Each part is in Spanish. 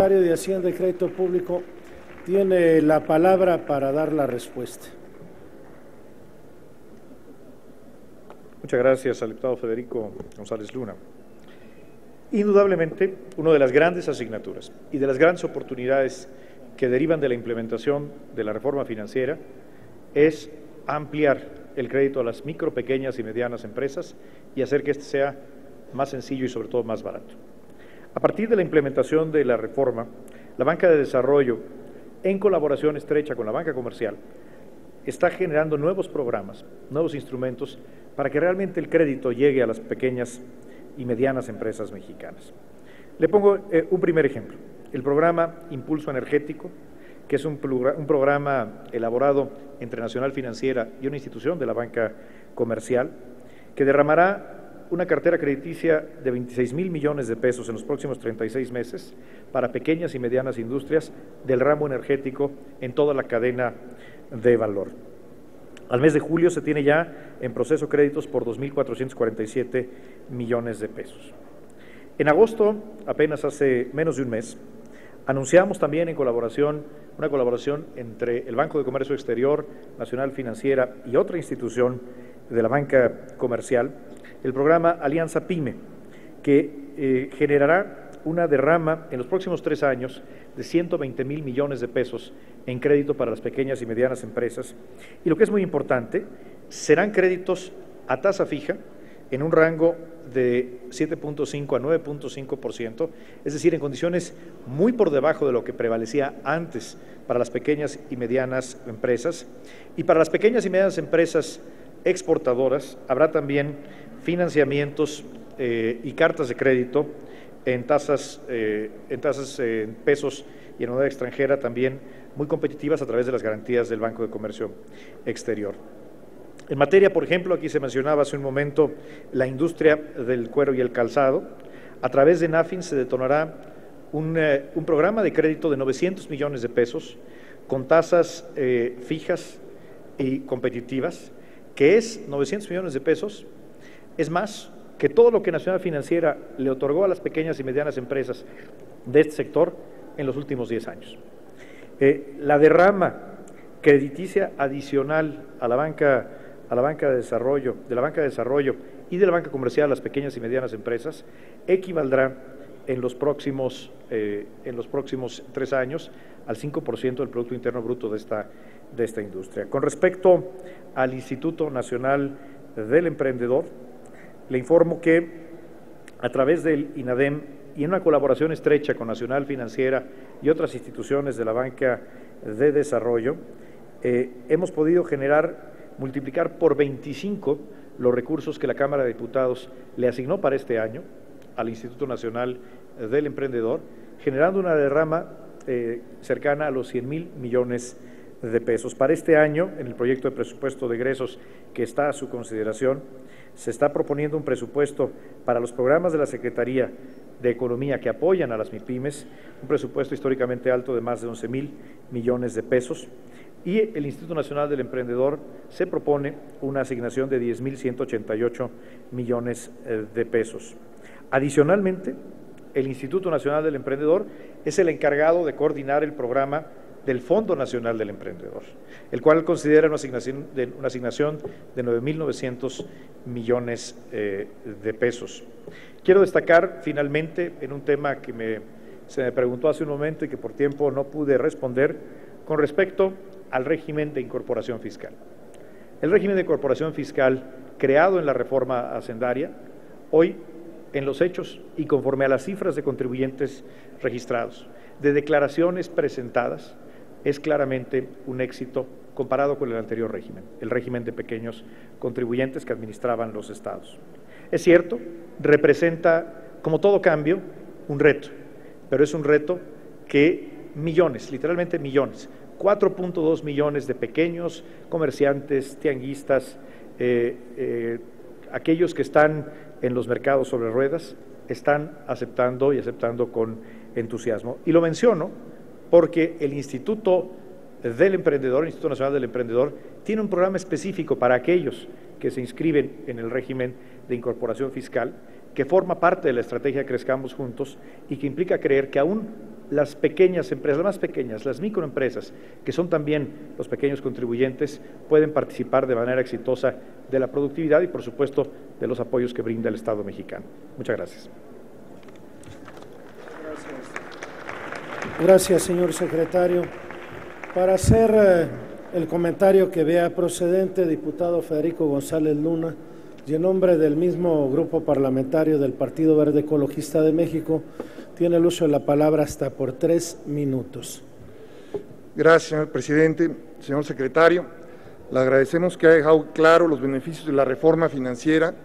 secretario de Hacienda y Crédito Público tiene la palabra para dar la respuesta. Muchas gracias al diputado Federico González Luna. Indudablemente, una de las grandes asignaturas y de las grandes oportunidades que derivan de la implementación de la reforma financiera es ampliar el crédito a las micro, pequeñas y medianas empresas y hacer que este sea más sencillo y sobre todo más barato. A partir de la implementación de la reforma, la banca de desarrollo, en colaboración estrecha con la banca comercial, está generando nuevos programas, nuevos instrumentos para que realmente el crédito llegue a las pequeñas y medianas empresas mexicanas. Le pongo un primer ejemplo, el programa Impulso Energético, que es un programa elaborado entre Nacional Financiera y una institución de la banca comercial, que derramará una cartera crediticia de 26,000 millones de pesos en los próximos 36 meses para pequeñas y medianas industrias del ramo energético en toda la cadena de valor. Al mes de julio se tiene ya en proceso créditos por 2,447 millones de pesos. En agosto, apenas hace menos de un mes, anunciamos también una colaboración entre el Banco de Comercio Exterior, Nacional Financiera y otra institución de la banca comercial, el programa Alianza PYME, que generará una derrama en los próximos 3 años de 120,000 millones de pesos en crédito para las pequeñas y medianas empresas. Y lo que es muy importante, serán créditos a tasa fija en un rango de 7.5 a 9.5%, es decir, en condiciones muy por debajo de lo que prevalecía antes para las pequeñas y medianas empresas. Y para las pequeñas y medianas empresas exportadoras habrá también financiamientos y cartas de crédito en tasas en pesos y en moneda extranjera también muy competitivas a través de las garantías del Banco de Comercio Exterior. En materia, por ejemplo, aquí se mencionaba hace un momento la industria del cuero y el calzado. A través de NAFIN se detonará un programa de crédito de 900 millones de pesos con tasas fijas y competitivas, que es 900 millones de pesos, es más que todo lo que Nacional Financiera le otorgó a las pequeñas y medianas empresas de este sector en los últimos 10 años. La derrama crediticia adicional a la banca de desarrollo y de la banca comercial a las pequeñas y medianas empresas equivaldrá en los próximos 3 años al 5% del Producto Interno Bruto de esta industria. Con respecto al Instituto Nacional del Emprendedor, le informo que a través del INADEM y en una colaboración estrecha con Nacional Financiera y otras instituciones de la banca de desarrollo, hemos podido multiplicar por 25 los recursos que la Cámara de Diputados le asignó para este año al Instituto Nacional del Emprendedor, generando una derrama cercana a los 100,000 millones de pesos. Para este año, en el proyecto de presupuesto de egresos que está a su consideración, se está proponiendo un presupuesto para los programas de la Secretaría de Economía que apoyan a las MIPYMES, un presupuesto históricamente alto de más de 11,000 millones de pesos. Y el Instituto Nacional del Emprendedor se propone una asignación de 10,188 millones de pesos. Adicionalmente, el Instituto Nacional del Emprendedor es el encargado de coordinar el programa del Fondo Nacional del Emprendedor, el cual considera una asignación de 9,900 millones de pesos. Quiero destacar finalmente en un tema que se me preguntó hace un momento y que por tiempo no pude responder, con respecto al régimen de incorporación fiscal. El régimen de incorporación fiscal creado en la reforma hacendaria, hoy en los hechos y conforme a las cifras de contribuyentes registrados, de declaraciones presentadas, es claramente un éxito comparado con el anterior régimen, el régimen de pequeños contribuyentes que administraban los estados. Es cierto, representa, como todo cambio, un reto, pero es un reto que millones, literalmente millones, 4.2 millones de pequeños comerciantes, tianguistas, aquellos que están en los mercados sobre ruedas, están aceptando con entusiasmo. Y lo menciono porque el Instituto del Emprendedor, el Instituto Nacional del Emprendedor, tiene un programa específico para aquellos que se inscriben en el régimen de incorporación fiscal, que forma parte de la estrategia Crezcamos Juntos y que implica creer que aún las pequeñas empresas, las más pequeñas, las microempresas, que son también los pequeños contribuyentes, pueden participar de manera exitosa de la productividad y, por supuesto, de los apoyos que brinda el Estado mexicano. Muchas gracias. Gracias, señor secretario. Para hacer el comentario que vea procedente, diputado Federico González Luna, y en nombre del mismo grupo parlamentario del Partido Verde Ecologista de México, tiene el uso de la palabra hasta por 3 minutos. Gracias, señor presidente. Señor secretario, le agradecemos que haya dejado claro los beneficios de la reforma financiera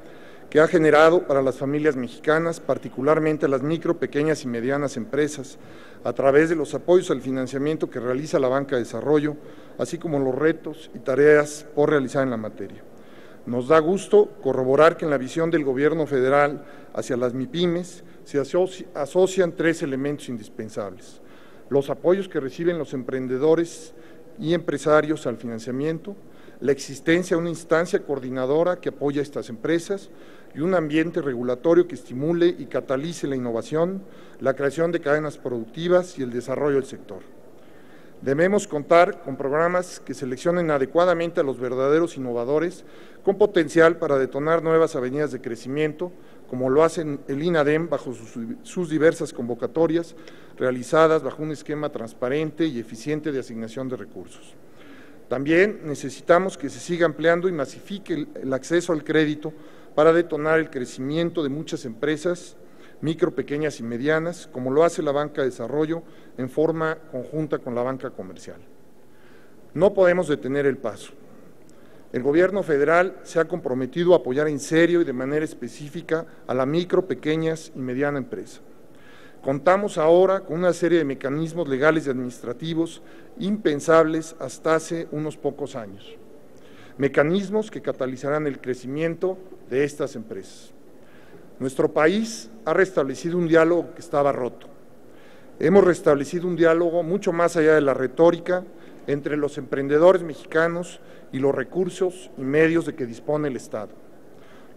que ha generado para las familias mexicanas, particularmente las micro, pequeñas y medianas empresas, a través de los apoyos al financiamiento que realiza la Banca de Desarrollo, así como los retos y tareas por realizar en la materia. Nos da gusto corroborar que en la visión del Gobierno federal hacia las MIPYMES se asocian 3 elementos indispensables: los apoyos que reciben los emprendedores y empresarios al financiamiento, la existencia de una instancia coordinadora que apoya a estas empresas y un ambiente regulatorio que estimule y catalice la innovación, la creación de cadenas productivas y el desarrollo del sector. Debemos contar con programas que seleccionen adecuadamente a los verdaderos innovadores con potencial para detonar nuevas avenidas de crecimiento, como lo hacen el INADEM bajo sus diversas convocatorias, realizadas bajo un esquema transparente y eficiente de asignación de recursos. También necesitamos que se siga ampliando y masifique el acceso al crédito para detonar el crecimiento de muchas empresas, micro, pequeñas y medianas, como lo hace la Banca de Desarrollo en forma conjunta con la banca comercial. No podemos detener el paso. El Gobierno federal se ha comprometido a apoyar en serio y de manera específica a la micro, pequeñas y mediana empresa. Contamos ahora con una serie de mecanismos legales y administrativos impensables hasta hace unos pocos años. Mecanismos que catalizarán el crecimiento de estas empresas. Nuestro país ha restablecido un diálogo que estaba roto. Hemos restablecido un diálogo mucho más allá de la retórica entre los emprendedores mexicanos y los recursos y medios de que dispone el Estado.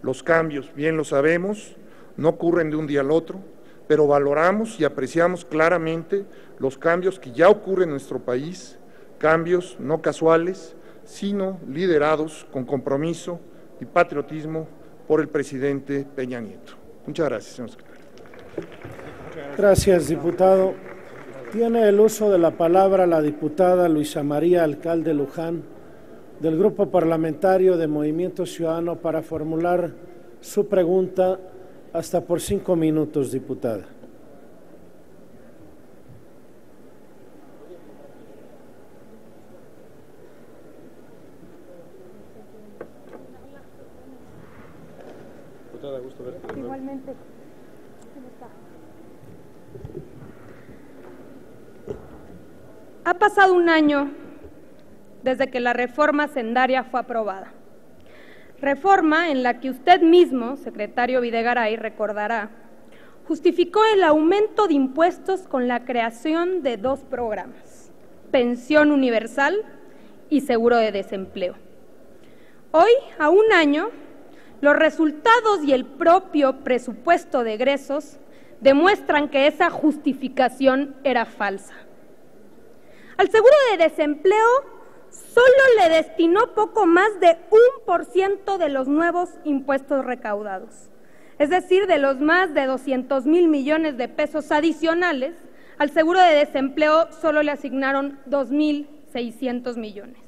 Los cambios, bien lo sabemos, no ocurren de un día al otro, pero valoramos y apreciamos claramente los cambios que ya ocurren en nuestro país, cambios no casuales, sino liderados con compromiso y patriotismo por el presidente Peña Nieto. Muchas gracias, señor secretario. Gracias, diputado. Tiene el uso de la palabra la diputada Luisa María Alcalde Luján, del Grupo Parlamentario de Movimiento Ciudadano, para formular su pregunta hasta por 5 minutos, diputada. Diputada, gusto verte. Igualmente. ¿Cómo está? Ha pasado un año desde que la reforma hacendaria fue aprobada. Reforma en la que usted mismo, secretario Videgaray, recordará, justificó el aumento de impuestos con la creación de 2 programas: Pensión Universal y Seguro de Desempleo. Hoy, a un año, los resultados y el propio presupuesto de egresos demuestran que esa justificación era falsa. Al seguro de desempleo solo le destinó poco más de 1% de los nuevos impuestos recaudados. Es decir, de los más de 200,000 millones de pesos adicionales, al seguro de desempleo solo le asignaron 2,600 millones.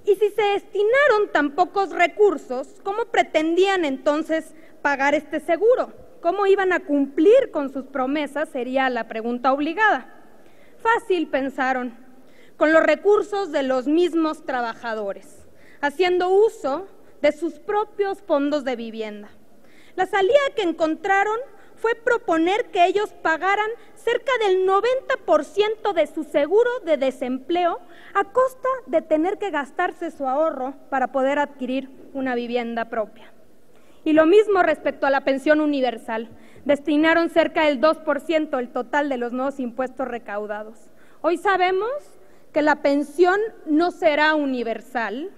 Y si se destinaron tan pocos recursos, ¿cómo pretendían entonces pagar este seguro? ¿Cómo iban a cumplir con sus promesas? Sería la pregunta obligada. Fácil, pensaron, con los recursos de los mismos trabajadores, haciendo uso de sus propios fondos de vivienda. La salida que encontraron fue proponer que ellos pagaran cerca del 90% de su seguro de desempleo a costa de tener que gastarse su ahorro para poder adquirir una vivienda propia. Y lo mismo respecto a la pensión universal. Destinaron cerca del 2% del total de los nuevos impuestos recaudados. Hoy sabemos que la pensión no será universal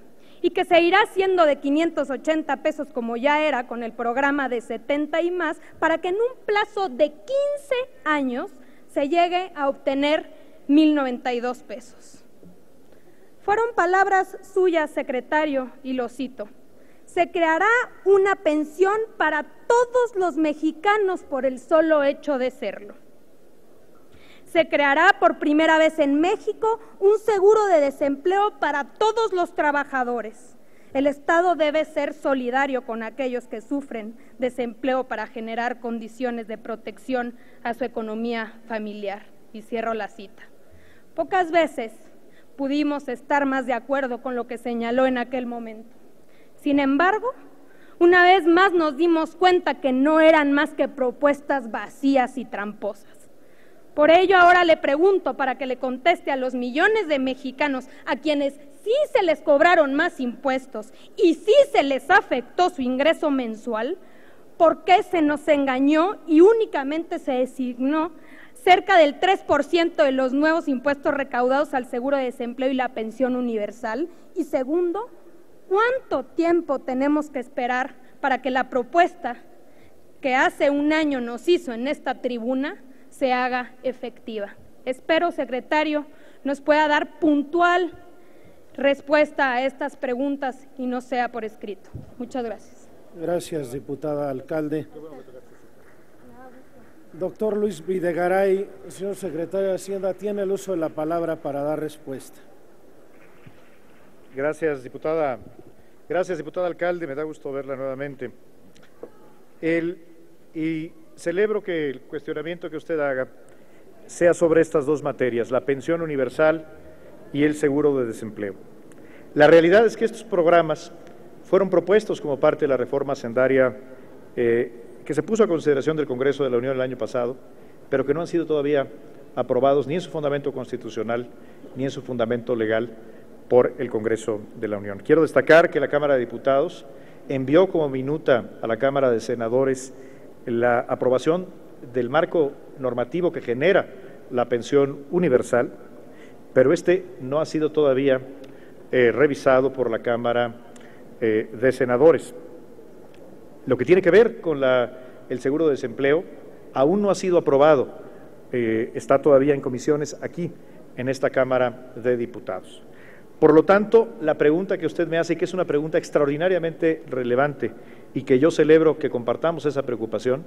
y que seguirá siendo de 580 pesos como ya era con el programa de 70 y más, para que en un plazo de 15 años se llegue a obtener 1,092 pesos. Fueron palabras suyas, secretario, y lo cito: se creará una pensión para todos los mexicanos por el solo hecho de serlo. Se creará por primera vez en México un seguro de desempleo para todos los trabajadores. El Estado debe ser solidario con aquellos que sufren desempleo para generar condiciones de protección a su economía familiar. Y cierro la cita. Pocas veces pudimos estar más de acuerdo con lo que señaló en aquel momento. Sin embargo, una vez más nos dimos cuenta que no eran más que propuestas vacías y tramposas. Por ello, ahora le pregunto, para que le conteste a los millones de mexicanos a quienes sí se les cobraron más impuestos y sí se les afectó su ingreso mensual, ¿por qué se nos engañó y únicamente se designó cerca del 3% de los nuevos impuestos recaudados al seguro de desempleo y la pensión universal? Y segundo, ¿cuánto tiempo tenemos que esperar para que la propuesta que hace un año nos hizo en esta tribuna se haga efectiva? Espero, secretario, nos pueda dar puntual respuesta a estas preguntas y no sea por escrito. Muchas gracias. Gracias, diputada alcalde. Doctor Luis Videgaray, señor secretario de Hacienda, tiene el uso de la palabra para dar respuesta. Gracias, diputada. Gracias, diputada alcalde. Me da gusto verla nuevamente. Y celebro que el cuestionamiento que usted haga sea sobre estas dos materias, la pensión universal y el seguro de desempleo. La realidad es que estos programas fueron propuestos como parte de la reforma hacendaria que se puso a consideración del Congreso de la Unión el año pasado, pero que no han sido todavía aprobados ni en su fundamento constitucional ni en su fundamento legal por el Congreso de la Unión. Quiero destacar que la Cámara de Diputados envió como minuta a la Cámara de Senadores la aprobación del marco normativo que genera la pensión universal, pero este no ha sido todavía revisado por la Cámara de Senadores. Lo que tiene que ver con el seguro de desempleo aún no ha sido aprobado, está todavía en comisiones aquí, en esta Cámara de Diputados. Por lo tanto, la pregunta que usted me hace, que es una pregunta extraordinariamente relevante y que yo celebro que compartamos esa preocupación,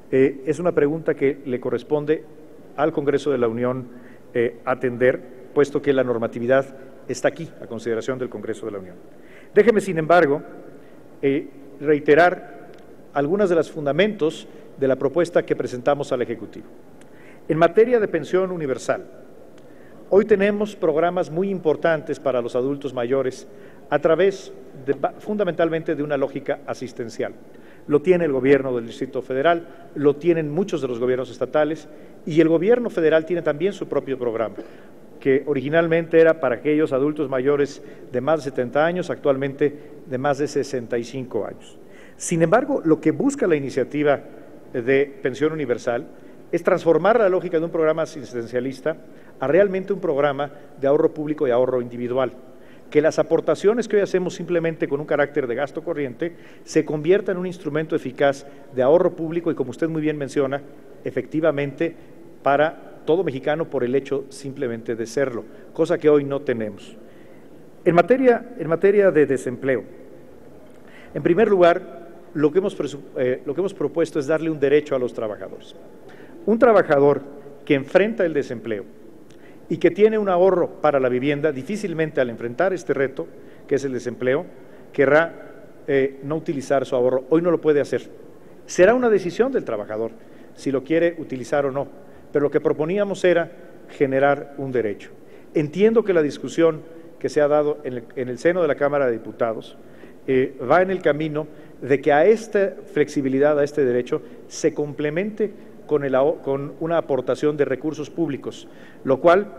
es una pregunta que le corresponde al Congreso de la Unión atender, puesto que la normatividad está aquí, a consideración del Congreso de la Unión. Déjeme, sin embargo, reiterar algunos de los fundamentos de la propuesta que presentamos al Ejecutivo. En materia de pensión universal, hoy tenemos programas muy importantes para los adultos mayores a través fundamentalmente de una lógica asistencial. Lo tiene el Gobierno del Distrito Federal, lo tienen muchos de los gobiernos estatales y el Gobierno federal tiene también su propio programa, que originalmente era para aquellos adultos mayores de más de 70 años, actualmente de más de 65 años. Sin embargo, lo que busca la iniciativa de pensión universal es transformar la lógica de un programa asistencialista a realmente un programa de ahorro público y ahorro individual, que las aportaciones que hoy hacemos simplemente con un carácter de gasto corriente se conviertan en un instrumento eficaz de ahorro público y, como usted muy bien menciona, efectivamente para todo mexicano por el hecho simplemente de serlo, cosa que hoy no tenemos. En materia de desempleo, en primer lugar, lo que hemos propuesto es darle un derecho a los trabajadores. Un trabajador que enfrenta el desempleo y que tiene un ahorro para la vivienda, difícilmente al enfrentar este reto, que es el desempleo, querrá no utilizar su ahorro. Hoy no lo puede hacer. Será una decisión del trabajador si lo quiere utilizar o no, pero lo que proponíamos era generar un derecho. Entiendo que la discusión que se ha dado en el seno de la Cámara de Diputados va en el camino de que a esta flexibilidad, a este derecho, se complemente con una aportación de recursos públicos, lo cual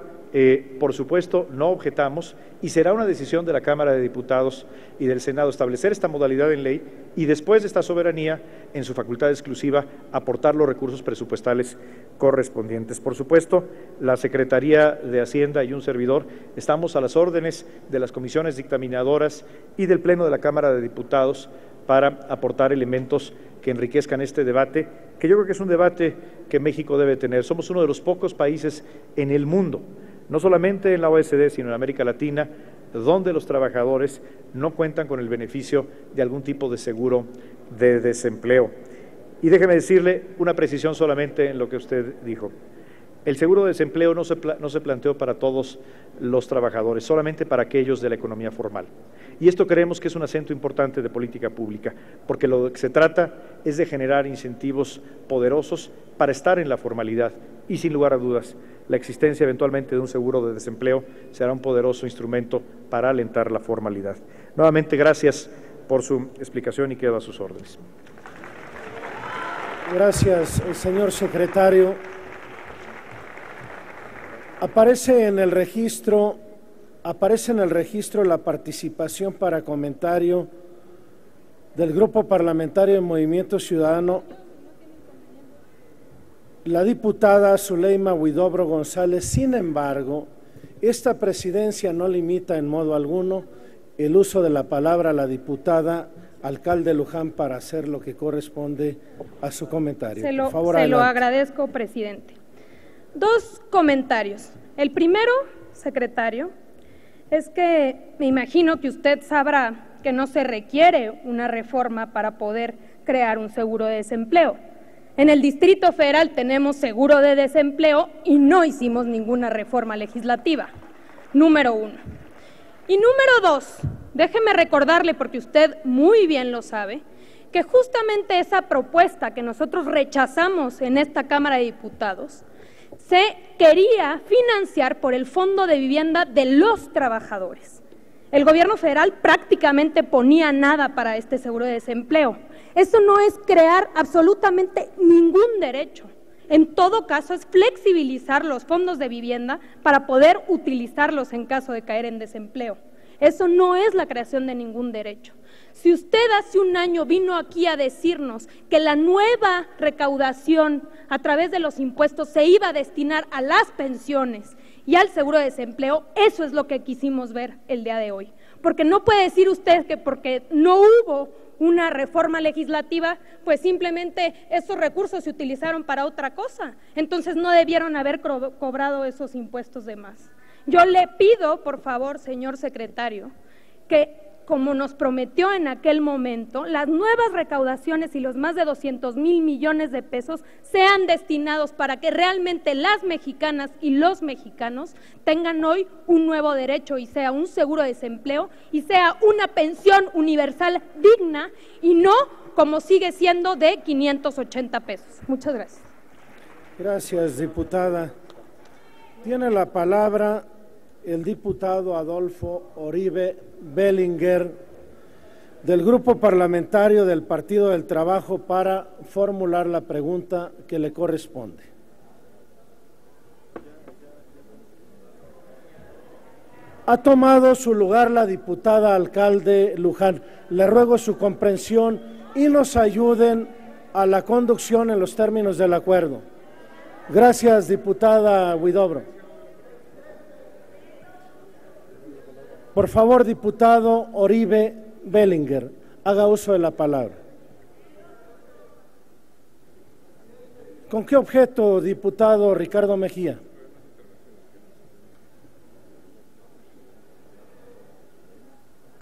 Por supuesto, no objetamos y será una decisión de la Cámara de Diputados y del Senado establecer esta modalidad en ley y después de esta soberanía, en su facultad exclusiva, aportar los recursos presupuestales correspondientes. Por supuesto, la Secretaría de Hacienda y un servidor estamos a las órdenes de las comisiones dictaminadoras y del Pleno de la Cámara de Diputados para aportar elementos que enriquezcan este debate, que yo creo que es un debate que México debe tener. Somos uno de los pocos países en el mundo, no solamente en la OECD, sino en América Latina, donde los trabajadores no cuentan con el beneficio de algún tipo de seguro de desempleo. Y déjeme decirle una precisión solamente en lo que usted dijo. El seguro de desempleo no se planteó para todos los trabajadores, solamente para aquellos de la economía formal. Y esto creemos que es un acento importante de política pública, porque lo que se trata es de generar incentivos poderosos para estar en la formalidad y, sin lugar a dudas, la existencia eventualmente de un seguro de desempleo será un poderoso instrumento para alentar la formalidad. Nuevamente, gracias por su explicación y quedo a sus órdenes. Gracias, señor secretario. Aparece en el registro la participación para comentario del Grupo Parlamentario de Movimiento Ciudadano, la diputada Zuleima Huidobro González. Sin embargo, esta presidencia no limita en modo alguno el uso de la palabra a la diputada alcalde Luján para hacer lo que corresponde a su comentario. Se lo agradezco, presidente. Dos comentarios. El primero, secretario, es que me imagino que usted sabrá que no se requiere una reforma para poder crear un seguro de desempleo. En el Distrito Federal tenemos seguro de desempleo y no hicimos ninguna reforma legislativa, número uno. Y número dos, déjeme recordarle, porque usted muy bien lo sabe, que justamente esa propuesta que nosotros rechazamos en esta Cámara de Diputados se quería financiar por el Fondo de Vivienda de los trabajadores. El gobierno federal prácticamente ponía nada para este seguro de desempleo. Eso no es crear absolutamente ningún derecho. En todo caso, es flexibilizar los fondos de vivienda para poder utilizarlos en caso de caer en desempleo. Eso no es la creación de ningún derecho. Si usted hace un año vino aquí a decirnos que la nueva recaudación a través de los impuestos se iba a destinar a las pensiones y al seguro de desempleo, eso es lo que quisimos ver el día de hoy. Porque no puede decir usted que porque no hubo una reforma legislativa, pues simplemente esos recursos se utilizaron para otra cosa. Entonces no debieron haber cobrado esos impuestos de más. Yo le pido, por favor, señor secretario, que como nos prometió en aquel momento, las nuevas recaudaciones y los más de 200,000 millones de pesos sean destinados para que realmente las mexicanas y los mexicanos tengan hoy un nuevo derecho y sea un seguro de desempleo y sea una pensión universal digna y no como sigue siendo de 580 pesos. Muchas gracias. Gracias, diputada. Tiene la palabra el diputado Adolfo Oribe Bellinger, del Grupo Parlamentario del Partido del Trabajo, para formular la pregunta que le corresponde. Ha tomado su lugar la diputada alcalde Luján. Le ruego su comprensión y nos ayuden a la conducción en los términos del acuerdo. Gracias, diputada Huidobro. Por favor, diputado Oribe Bellinger, haga uso de la palabra. ¿Con qué objeto, diputado Ricardo Mejía?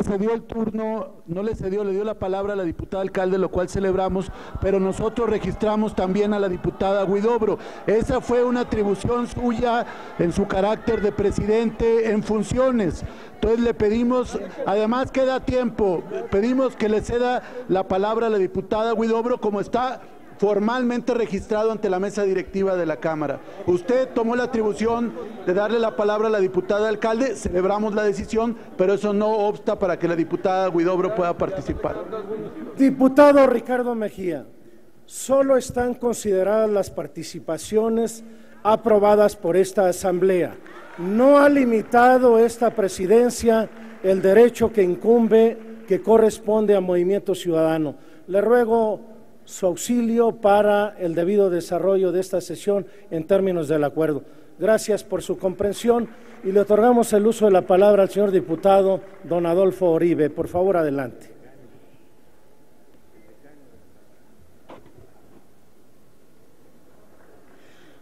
Se dio el turno, no le cedió, le dio la palabra a la diputada alcalde, lo cual celebramos, pero nosotros registramos también a la diputada Huidobro. Esa fue una atribución suya en su carácter de presidente en funciones. Entonces le pedimos, además queda tiempo, pedimos que le ceda la palabra a la diputada Huidobro como está formalmente registrado ante la mesa directiva de la Cámara. Usted tomó la atribución de darle la palabra a la diputada alcalde, celebramos la decisión, pero eso no obsta para que la diputada Huidobro pueda participar. Diputado Ricardo Mejía, solo están consideradas las participaciones aprobadas por esta Asamblea. No ha limitado esta presidencia el derecho que incumbe, que corresponde a Movimiento Ciudadano. Le ruego su auxilio para el debido desarrollo de esta sesión en términos del acuerdo. Gracias por su comprensión y le otorgamos el uso de la palabra al señor diputado don Adolfo Oribe. Por favor, adelante.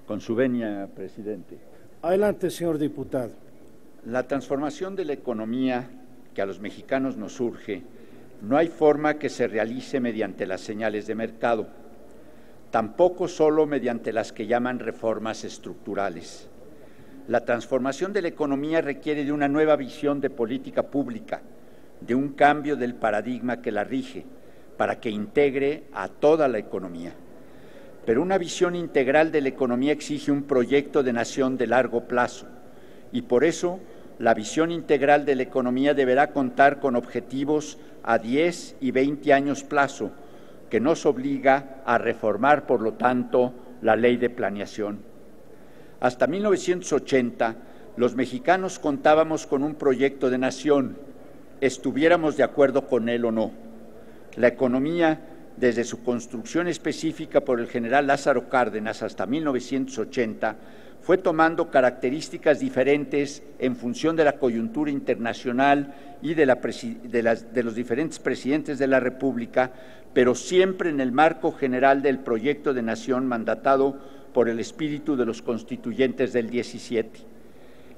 Con su venia, presidente. Adelante, señor diputado. La transformación de la economía que a los mexicanos nos urge no hay forma que se realice mediante las señales de mercado, tampoco solo mediante las que llaman reformas estructurales. La transformación de la economía requiere de una nueva visión de política pública, de un cambio del paradigma que la rige, para que integre a toda la economía. Pero una visión integral de la economía exige un proyecto de nación de largo plazo, y por eso la visión integral de la economía deberá contar con objetivos a 10 y 20 años plazo, que nos obliga a reformar, por lo tanto, la Ley de Planeación. Hasta 1980, los mexicanos contábamos con un proyecto de nación, estuviéramos de acuerdo con él o no. La economía, desde su construcción específica por el general Lázaro Cárdenas hasta 1980, fue tomando características diferentes en función de la coyuntura internacional y de los diferentes presidentes de la República, pero siempre en el marco general del proyecto de nación mandatado por el espíritu de los constituyentes del 17.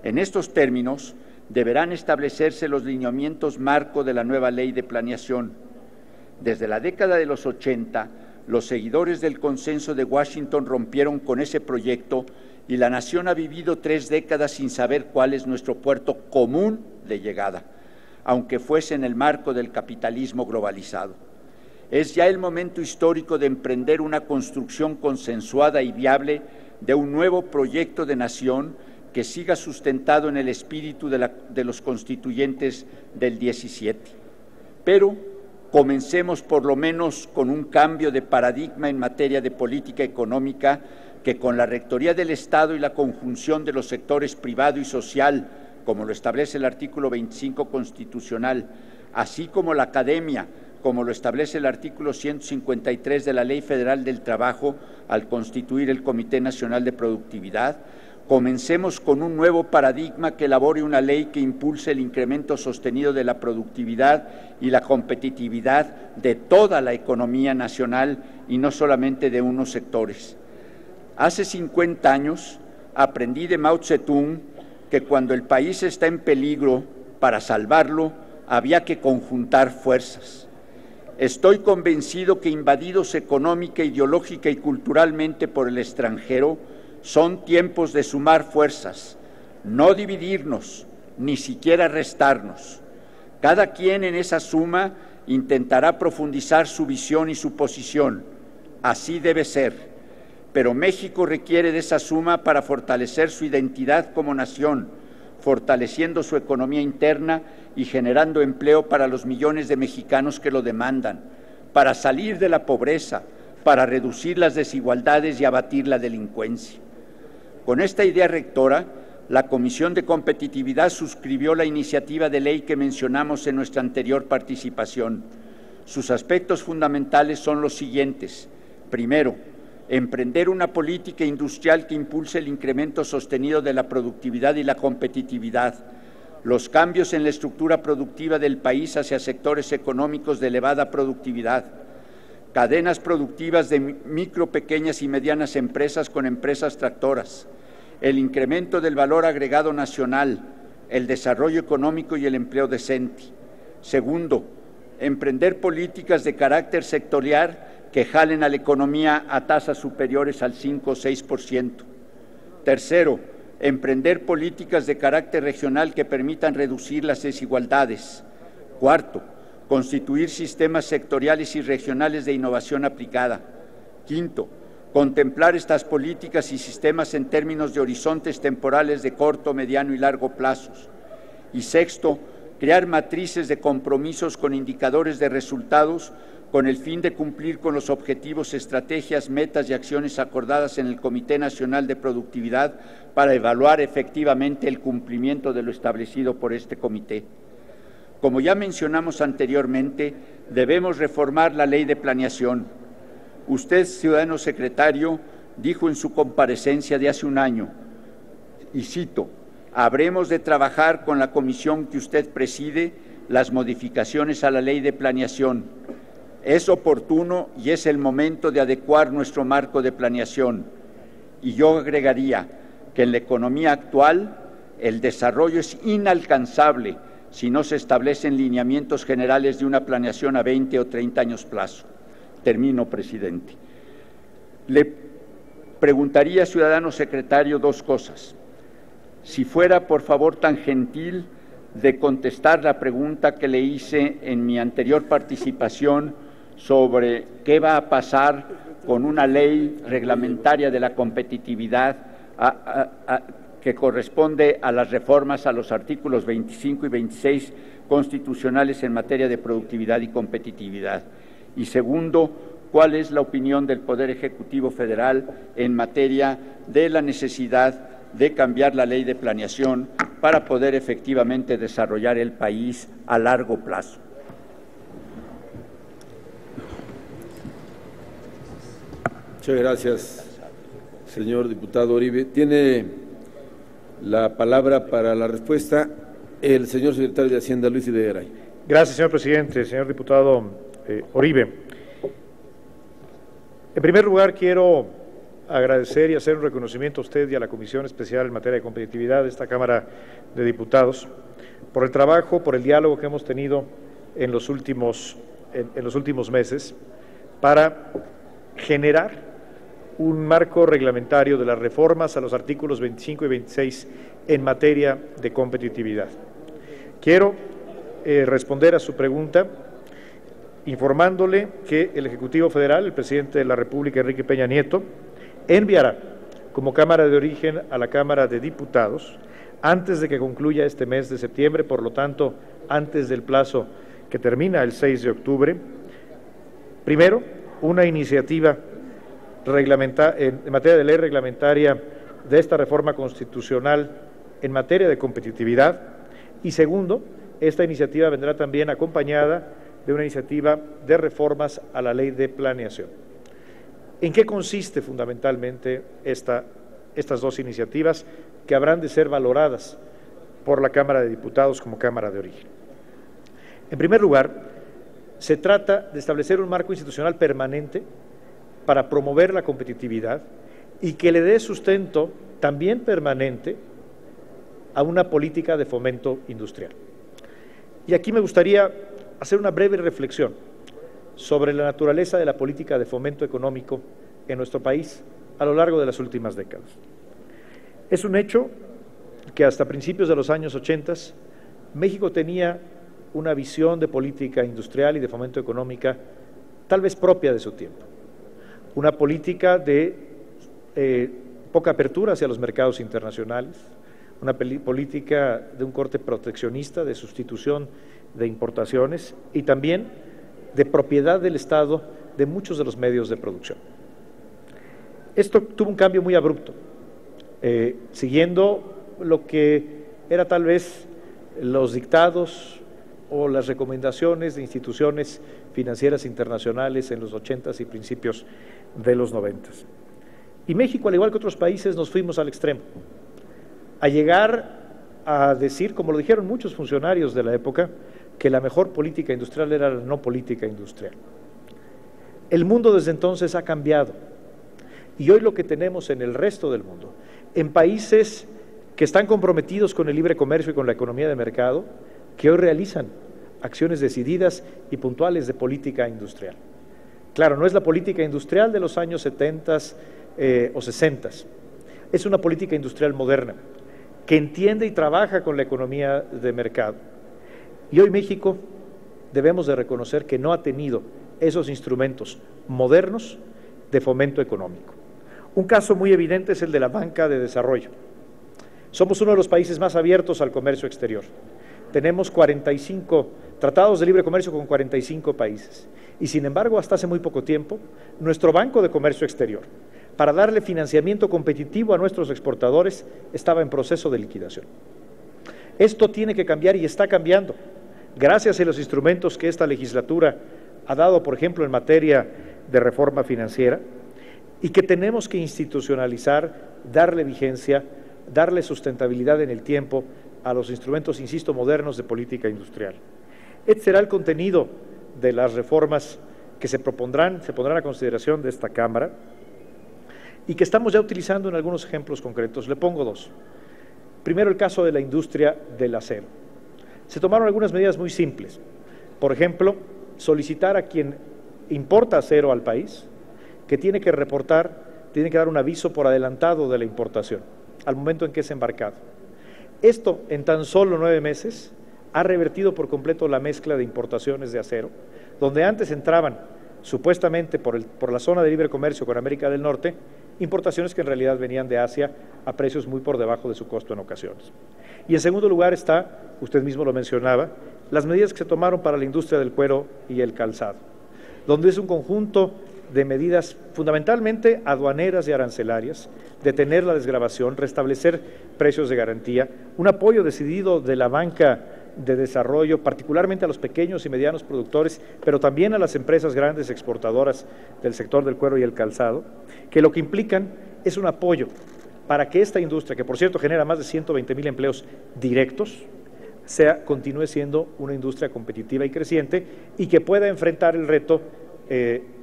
En estos términos, deberán establecerse los lineamientos marco de la nueva Ley de Planeación. Desde la década de los 80, los seguidores del Consenso de Washington rompieron con ese proyecto y la nación ha vivido 3 décadas sin saber cuál es nuestro puerto común de llegada, aunque fuese en el marco del capitalismo globalizado. Es ya el momento histórico de emprender una construcción consensuada y viable de un nuevo proyecto de nación que siga sustentado en el espíritu de los constituyentes del 17. Pero comencemos por lo menos con un cambio de paradigma en materia de política económica que con la Rectoría del Estado y la conjunción de los sectores privado y social, como lo establece el artículo 25 constitucional, así como la academia, como lo establece el artículo 153 de la Ley Federal del Trabajo al constituir el Comité Nacional de Productividad, comencemos con un nuevo paradigma que elabore una ley que impulse el incremento sostenido de la productividad y la competitividad de toda la economía nacional y no solamente de unos sectores. Hace 50 años aprendí de Mao Zedong que cuando el país está en peligro, para salvarlo había que conjuntar fuerzas. Estoy convencido que invadidos económica, ideológica y culturalmente por el extranjero, son tiempos de sumar fuerzas, no dividirnos, ni siquiera restarnos. Cada quien en esa suma intentará profundizar su visión y su posición. Así debe ser. Pero México requiere de esa suma para fortalecer su identidad como nación, fortaleciendo su economía interna y generando empleo para los millones de mexicanos que lo demandan, para salir de la pobreza, para reducir las desigualdades y abatir la delincuencia. Con esta idea rectora, la Comisión de Competitividad suscribió la iniciativa de ley que mencionamos en nuestra anterior participación. Sus aspectos fundamentales son los siguientes. Primero, emprender una política industrial que impulse el incremento sostenido de la productividad y la competitividad, los cambios en la estructura productiva del país hacia sectores económicos de elevada productividad, cadenas productivas de micro, pequeñas y medianas empresas con empresas tractoras, el incremento del valor agregado nacional, el desarrollo económico y el empleo decente. Segundo, emprender políticas de carácter sectorial que jalen a la economía a tasas superiores al 5 o 6%. Tercero, emprender políticas de carácter regional que permitan reducir las desigualdades. Cuarto, constituir sistemas sectoriales y regionales de innovación aplicada. Quinto, contemplar estas políticas y sistemas en términos de horizontes temporales de corto, mediano y largo plazos. Y sexto, crear matrices de compromisos con indicadores de resultados con el fin de cumplir con los objetivos, estrategias, metas y acciones acordadas en el Comité Nacional de Productividad para evaluar efectivamente el cumplimiento de lo establecido por este comité. Como ya mencionamos anteriormente, debemos reformar la Ley de Planeación. Usted, ciudadano secretario, dijo en su comparecencia de hace un año, y cito, habremos de trabajar con la comisión que usted preside las modificaciones a la Ley de Planeación. Es oportuno y es el momento de adecuar nuestro marco de planeación. Y yo agregaría que en la economía actual el desarrollo es inalcanzable si no se establecen lineamientos generales de una planeación a 20 o 30 años plazo. Termino, presidente. Le preguntaría, ciudadano secretario, dos cosas. Si fuera, por favor, tan gentil de contestar la pregunta que le hice en mi anterior participación sobre qué va a pasar con una ley reglamentaria de la competitividad que corresponde a las reformas a los artículos 25 y 26 constitucionales en materia de productividad y competitividad. Y segundo, ¿cuál es la opinión del Poder Ejecutivo Federal en materia de la necesidad de cambiar la ley de planeación para poder efectivamente desarrollar el país a largo plazo? Muchas gracias, señor diputado Oribe. Tiene la palabra para la respuesta el señor secretario de Hacienda, Luis Videgaray. Gracias, señor presidente. Señor diputado Oribe, en primer lugar quiero agradecer y hacer un reconocimiento a usted y a la Comisión Especial en materia de competitividad de esta Cámara de Diputados por el trabajo, por el diálogo que hemos tenido en los últimos meses para generar un marco reglamentario de las reformas a los artículos 25 y 26 en materia de competitividad. Quiero responder a su pregunta informándole que el Ejecutivo Federal, el presidente de la República, Enrique Peña Nieto, enviará como Cámara de Origen a la Cámara de Diputados antes de que concluya este mes de septiembre, por lo tanto, antes del plazo que termina el 6 de octubre, primero, una iniciativa en materia de ley reglamentaria de esta reforma constitucional en materia de competitividad y segundo, esta iniciativa vendrá también acompañada de una iniciativa de reformas a la ley de planeación. ¿En qué consiste fundamentalmente estas dos iniciativas que habrán de ser valoradas por la Cámara de Diputados como Cámara de Origen? En primer lugar, se trata de establecer un marco institucional permanente para promover la competitividad y que le dé sustento también permanente a una política de fomento industrial. Y aquí me gustaría hacer una breve reflexión sobre la naturaleza de la política de fomento económico en nuestro país a lo largo de las últimas décadas. Es un hecho que hasta principios de los años 80 México tenía una visión de política industrial y de fomento económica tal vez propia de su tiempo. Una política de poca apertura hacia los mercados internacionales, una política de un corte proteccionista, de sustitución de importaciones y también de propiedad del Estado de muchos de los medios de producción. Esto tuvo un cambio muy abrupto, siguiendo lo que era tal vez los dictados o las recomendaciones de instituciones financieras internacionales en los 80s y principios de los 90s. Y México, al igual que otros países, nos fuimos al extremo, a llegar a decir, como lo dijeron muchos funcionarios de la época, que la mejor política industrial era la no política industrial. El mundo desde entonces ha cambiado y hoy lo que tenemos en el resto del mundo, en países que están comprometidos con el libre comercio y con la economía de mercado, que hoy realizan acciones decididas y puntuales de política industrial. Claro, no es la política industrial de los años 70 o 60, es una política industrial moderna que entiende y trabaja con la economía de mercado. Y hoy México debemos de reconocer que no ha tenido esos instrumentos modernos de fomento económico. Un caso muy evidente es el de la banca de desarrollo. Somos uno de los países más abiertos al comercio exterior. Tenemos 45 tratados de libre comercio con 45 países. Y sin embargo, hasta hace muy poco tiempo, nuestro Banco de Comercio Exterior, para darle financiamiento competitivo a nuestros exportadores, estaba en proceso de liquidación. Esto tiene que cambiar y está cambiando, gracias a los instrumentos que esta legislatura ha dado, por ejemplo, en materia de reforma financiera, y que tenemos que institucionalizar, darle vigencia, darle sustentabilidad en el tiempo a los instrumentos, insisto, modernos de política industrial. Este será el contenido de las reformas que se pondrán a consideración de esta Cámara y que estamos ya utilizando en algunos ejemplos concretos. Le pongo dos. Primero, el caso de la industria del acero. Se tomaron algunas medidas muy simples. Por ejemplo, solicitar a quien importa acero al país que tiene que reportar, tiene que dar un aviso por adelantado de la importación al momento en que es embarcado. Esto, en tan solo 9 meses, ha revertido por completo la mezcla de importaciones de acero, donde antes entraban supuestamente por la zona de libre comercio con América del Norte, importaciones que en realidad venían de Asia a precios muy por debajo de su costo en ocasiones. Y en segundo lugar está, usted mismo lo mencionaba, las medidas que se tomaron para la industria del cuero y el calzado, donde es un conjunto de medidas fundamentalmente aduaneras y arancelarias, detener la desgravación, restablecer precios de garantía, un apoyo decidido de la banca de desarrollo, particularmente a los pequeños y medianos productores, pero también a las empresas grandes exportadoras del sector del cuero y el calzado, que lo que implican es un apoyo para que esta industria, que por cierto genera más de 120,000 empleos directos, continúe siendo una industria competitiva y creciente y que pueda enfrentar el reto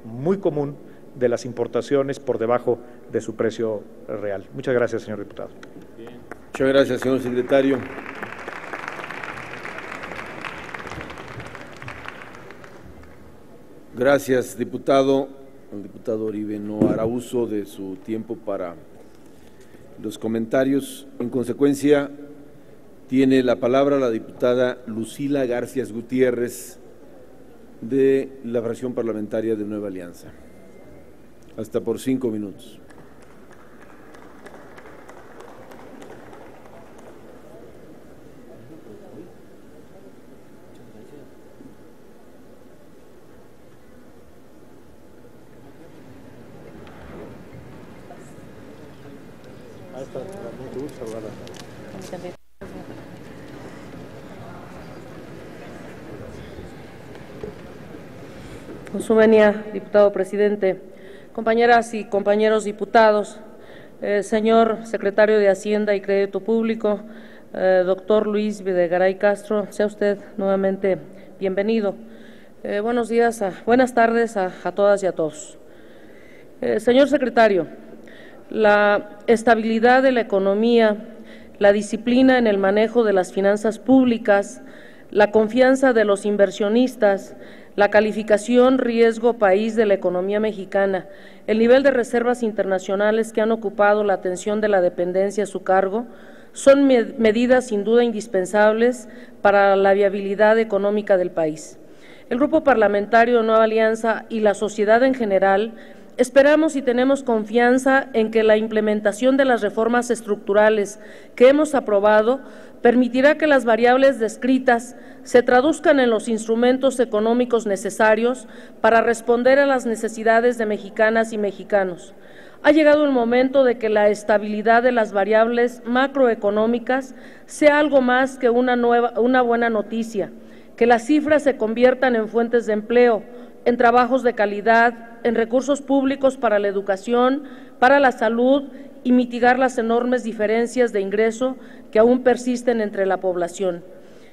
muy común de las importaciones por debajo de su precio real. Muchas gracias, señor diputado. Muchas gracias, señor secretario. Gracias, diputado. El diputado Oribe no hará uso de su tiempo para los comentarios. En consecuencia, tiene la palabra la diputada Lucila García Gutiérrez, de la fracción parlamentaria de Nueva Alianza. Hasta por 5 minutos. Consumenia, diputado presidente, compañeras y compañeros diputados, señor secretario de Hacienda y Crédito Público, doctor Luis Videgaray Castro, sea usted nuevamente bienvenido. Buenos días, buenas tardes a todas y a todos. Señor secretario, la estabilidad de la economía, la disciplina en el manejo de las finanzas públicas, la confianza de los inversionistas, la calificación riesgo país de la economía mexicana, el nivel de reservas internacionales que han ocupado la atención de la dependencia a su cargo, son medidas sin duda indispensables para la viabilidad económica del país. El Grupo Parlamentario de Nueva Alianza y la sociedad en general esperamos y tenemos confianza en que la implementación de las reformas estructurales que hemos aprobado permitirá que las variables descritas se traduzcan en los instrumentos económicos necesarios para responder a las necesidades de mexicanas y mexicanos. Ha llegado el momento de que la estabilidad de las variables macroeconómicas sea algo más que una buena noticia, que las cifras se conviertan en fuentes de empleo, en trabajos de calidad, en recursos públicos para la educación, para la salud y mitigar las enormes diferencias de ingreso que aún persisten entre la población.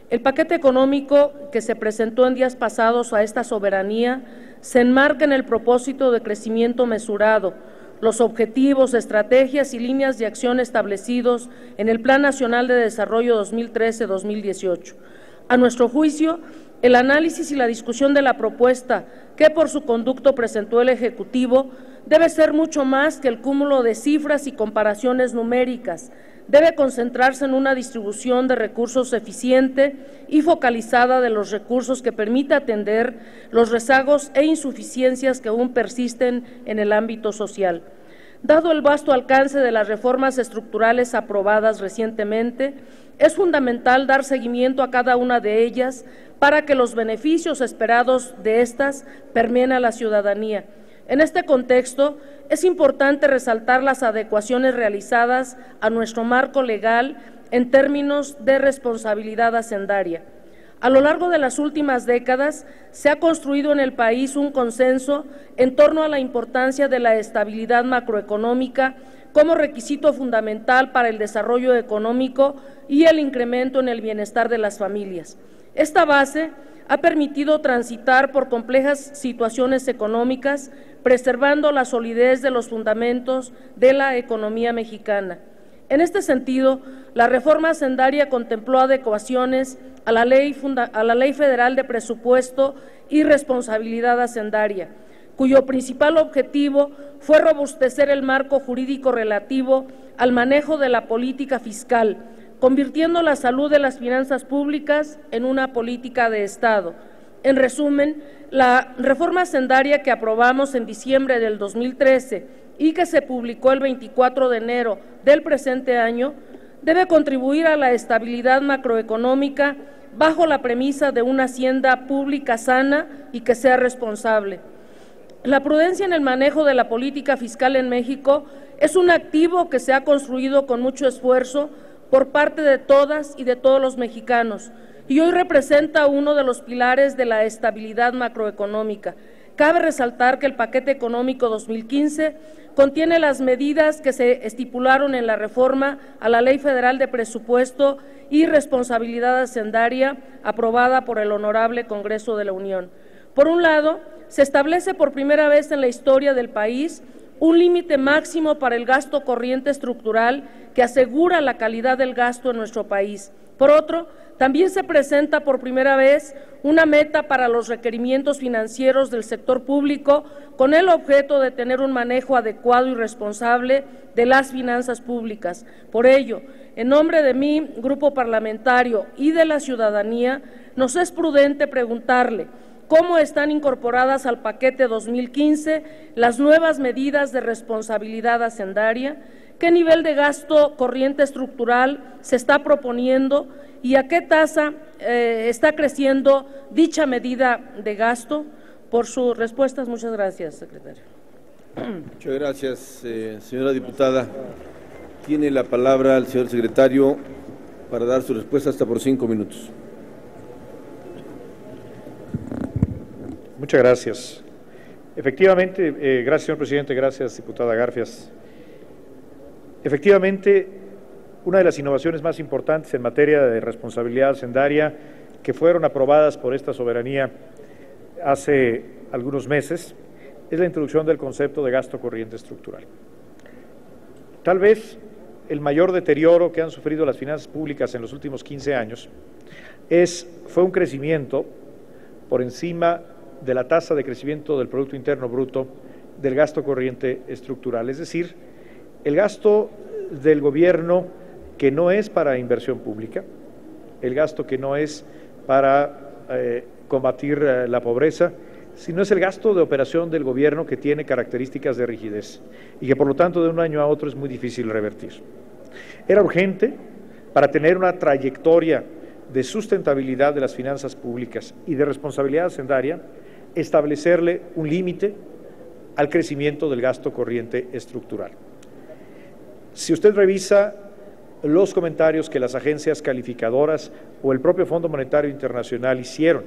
El paquete económico que se presentó en días pasados a esta soberanía se enmarca en el propósito de crecimiento mesurado, los objetivos, estrategias y líneas de acción establecidos en el Plan Nacional de Desarrollo 2013-2018. A nuestro juicio, el análisis y la discusión de la propuesta que por su conducto presentó el Ejecutivo debe ser mucho más que el cúmulo de cifras y comparaciones numéricas. Debe concentrarse en una distribución de recursos eficiente y focalizada de los recursos que permita atender los rezagos e insuficiencias que aún persisten en el ámbito social. Dado el vasto alcance de las reformas estructurales aprobadas recientemente, es fundamental dar seguimiento a cada una de ellas para que los beneficios esperados de estas permeen a la ciudadanía. En este contexto, es importante resaltar las adecuaciones realizadas a nuestro marco legal en términos de responsabilidad hacendaria. A lo largo de las últimas décadas, se ha construido en el país un consenso en torno a la importancia de la estabilidad macroeconómica como requisito fundamental para el desarrollo económico y el incremento en el bienestar de las familias. Esta base ha permitido transitar por complejas situaciones económicas, preservando la solidez de los fundamentos de la economía mexicana. En este sentido, la reforma hacendaria contempló adecuaciones a la Ley Federal de Presupuesto y Responsabilidad Hacendaria, cuyo principal objetivo fue robustecer el marco jurídico relativo al manejo de la política fiscal, convirtiendo la salud de las finanzas públicas en una política de Estado. En resumen, la reforma hacendaria que aprobamos en diciembre del 2013 y que se publicó el 24 de enero del presente año, debe contribuir a la estabilidad macroeconómica bajo la premisa de una hacienda pública sana y que sea responsable. La prudencia en el manejo de la política fiscal en México es un activo que se ha construido con mucho esfuerzo por parte de todas y de todos los mexicanos, y hoy representa uno de los pilares de la estabilidad macroeconómica. Cabe resaltar que el paquete económico 2015 contiene las medidas que se estipularon en la reforma a la Ley Federal de Presupuesto y Responsabilidad Hacendaria aprobada por el Honorable Congreso de la Unión. Por un lado, se establece por primera vez en la historia del país un límite máximo para el gasto corriente estructural que asegura la calidad del gasto en nuestro país. Por otro, también se presenta por primera vez una meta para los requerimientos financieros del sector público con el objeto de tener un manejo adecuado y responsable de las finanzas públicas. Por ello, en nombre de mi grupo parlamentario y de la ciudadanía, nos es prudente preguntarle cómo están incorporadas al paquete 2015 las nuevas medidas de responsabilidad hacendaria, qué nivel de gasto corriente estructural se está proponiendo y a qué tasa está creciendo dicha medida de gasto. Por sus respuestas, muchas gracias, secretario. Muchas gracias, señora diputada. Tiene la palabra el señor secretario para dar su respuesta hasta por 5 minutos. Muchas gracias. Efectivamente, gracias, señor presidente, gracias, diputada Garfias. Efectivamente, una de las innovaciones más importantes en materia de responsabilidad hacendaria que fueron aprobadas por esta soberanía hace algunos meses es la introducción del concepto de gasto corriente estructural. Tal vez el mayor deterioro que han sufrido las finanzas públicas en los últimos 15 años fue un crecimiento por encima de la tasa de crecimiento del Producto Interno Bruto del gasto corriente estructural, es decir, el gasto del gobierno que no es para inversión pública, el gasto que no es para combatir la pobreza, sino es el gasto de operación del gobierno que tiene características de rigidez y que por lo tanto de un año a otro es muy difícil revertir. Era urgente para tener una trayectoria de sustentabilidad de las finanzas públicas y de responsabilidad hacendaria, establecerle un límite al crecimiento del gasto corriente estructural. Si usted revisa los comentarios que las agencias calificadoras o el propio Fondo Monetario Internacional hicieron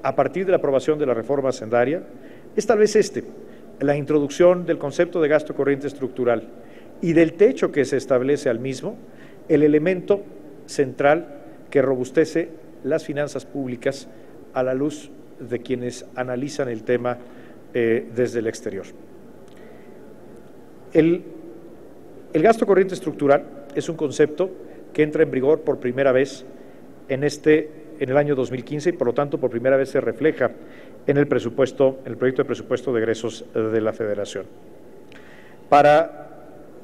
a partir de la aprobación de la reforma hacendaria, es tal vez la introducción del concepto de gasto corriente estructural y del techo que se establece al mismo, el elemento central que robustece las finanzas públicas a la luz de quienes analizan el tema desde el exterior. El gasto corriente estructural es un concepto que entra en vigor por primera vez en el año 2015 y por lo tanto por primera vez se refleja en el proyecto de presupuesto de egresos de la Federación. Para